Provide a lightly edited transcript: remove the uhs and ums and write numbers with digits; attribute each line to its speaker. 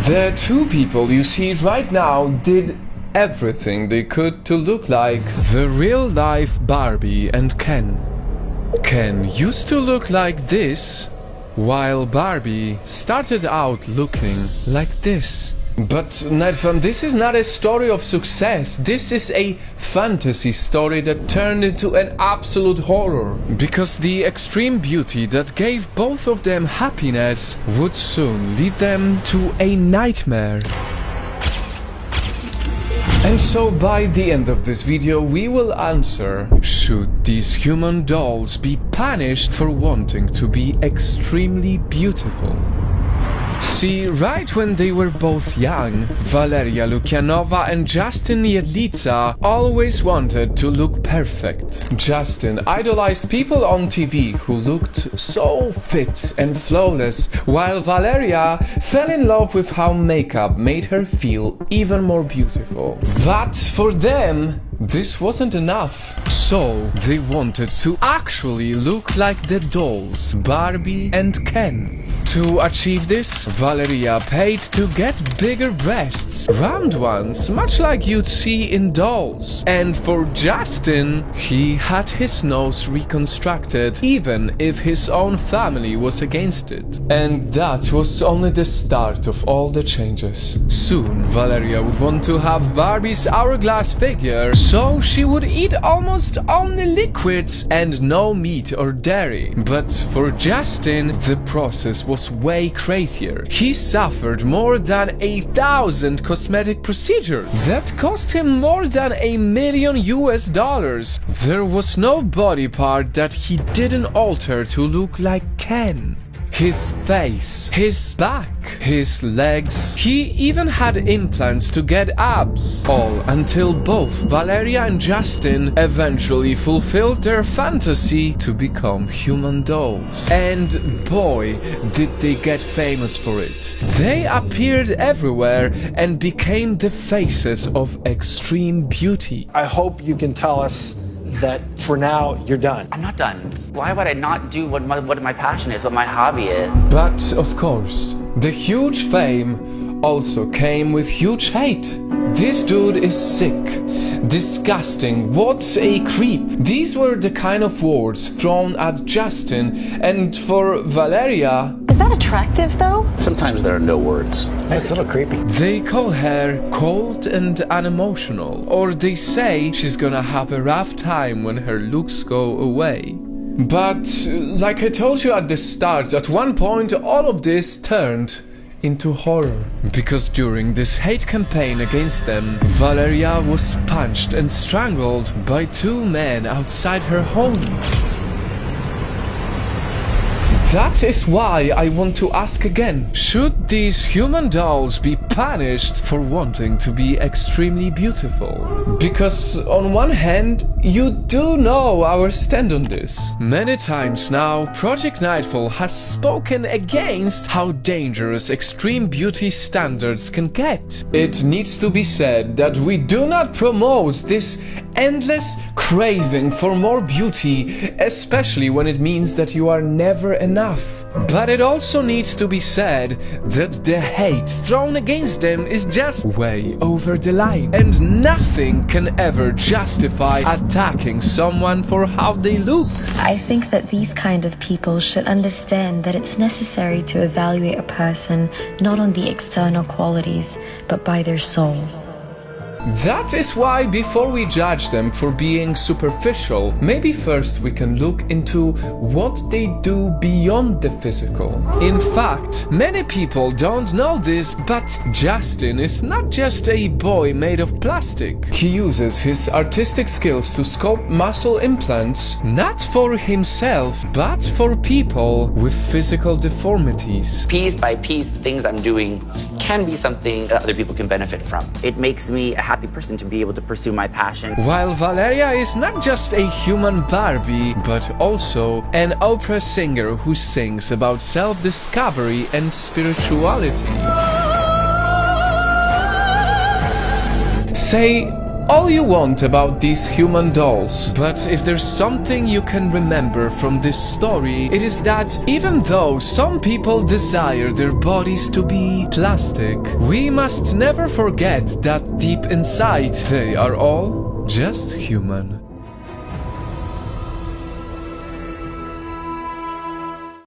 Speaker 1: The two people you see right now did everything they could to look like the real-life Barbie and Ken. Ken used to look like this, while Barbie started out looking like this. But Nightfam, this is not a story of success. This is a fantasy story that turned into an absolute horror. Because the extreme beauty that gave both of them happiness would soon lead them to a nightmare. And so by the end of this video we will answer, should these human dolls be punished for wanting to be extremely beautiful? See, right when they were both young, Valeria Lukianova and Justin Jedlica always wanted to look perfect. Justin idolized people on TV who looked so fit and flawless, while Valeria fell in love with how makeup made her feel even more beautiful. But for them, this wasn't enough. So they wanted to actually look like the dolls Barbie and Ken. To achieve this, Valeria paid to get bigger breasts, round ones, much like you'd see in dolls. And for Justin, he had his nose reconstructed, even if his own family was against it. And that was only the start of all the changes. Soon, Valeria would want to have Barbie's hourglass figure, so she would eat almost only liquids and no meat or dairy. But for Justin, the process was way crazier. He suffered more than 1,000 cosmetic procedures that cost him more than $1 million US. There was no body part that he didn't alter to look like Ken. His face, his back, his legs, he even had implants to get abs. All until both Valeria and Justin eventually fulfilled their fantasy to become human dolls. And boy, did they get famous for it. They appeared everywhere and became the faces of extreme beauty.
Speaker 2: I hope you can tell us that for now you're done.
Speaker 3: I'm not done. Why would I not do what my passion is, what my hobby is?
Speaker 1: But of course, the huge fame also came with huge hate. This dude is sick, disgusting, what a creep. These were the kind of words thrown at Justin, and for Valeria...
Speaker 4: Is that attractive though?
Speaker 5: Sometimes there are no words.
Speaker 2: That's a little creepy.
Speaker 1: They call her cold and unemotional, or they say she's gonna have a rough time when her looks go away. But, like I told you at the start, at one point all of this turned into horror. Because during this hate campaign against them, Valeria was punched and strangled by two men outside her home. That is why I want to ask again, should these human dolls be punished for wanting to be extremely beautiful? Because on one hand, you do know our stand on this. Many times now, Project Nightfall has spoken against how dangerous extreme beauty standards can get. It needs to be said that we do not promote this endless craving for more beauty, especially when it means that you are never enough. But it also needs to be said that the hate thrown against them is just way over the line, and nothing can ever justify attacking someone for how they look.
Speaker 4: I think that these kind of people should understand that it's necessary to evaluate a person not on the external qualities, but by their soul.
Speaker 1: That is why before we judge them for being superficial, maybe first we can look into what they do beyond the physical. In fact, many people don't know this, but Justin is not just a boy made of plastic. He uses his artistic skills to sculpt muscle implants, not for himself, but for people with physical deformities.
Speaker 3: Piece by piece, the things I'm doing can be something that other people can benefit from. It makes me a happy person to be able to pursue my passion.
Speaker 1: While Valeria is not just a human Barbie, but also an opera singer who sings about self-discovery and spirituality. Say, all you want about these human dolls, but if there's something you can remember from this story, it is that even though some people desire their bodies to be plastic, we must never forget that deep inside they are all just human.